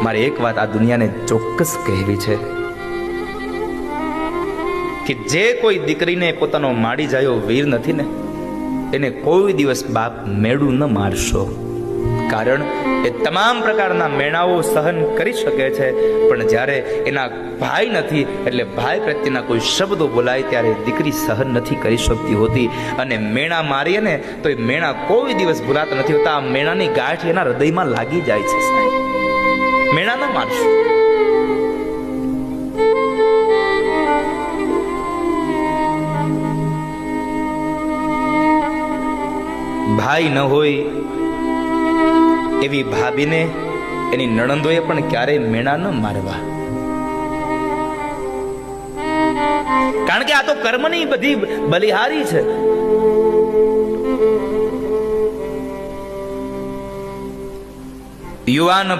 મારે એક વાત આ દુનિયાને ચોક્કસ કહેવી છે કે જે કોઈ દીકરીને પોતાનો માડી જાયો વીર નથી ને, એને કોઈ દિવસ બાપ મેળું ન મારશો. કારણ એ તમામ પ્રકારના મેણાઓ સહન કરી શકે છે, પણ જ્યારે એના ભાઈ નથી એટલે ભાઈ પ્રત્યેના કોઈ શબ્દો બોલાય ત્યારે દીકરી સહન નથી કરી શકતી હોતી. અને મેણા મારીએ ને તો એ મેણા કોઈ દિવસ ભૂલાતા નથી હોતા. આ મેણાની ગાંઠ એના હૃદયમાં લાગી જાય છે. સાહેબ, મેણા ન મારશો. ભાઈ ન હોય એવી ભાભીને એની નણંદોએ પણ ક્યારેય મેણા ન મારવા. કારણ કે આ તો કર્મની બધી બલિહારી છે. યુવાન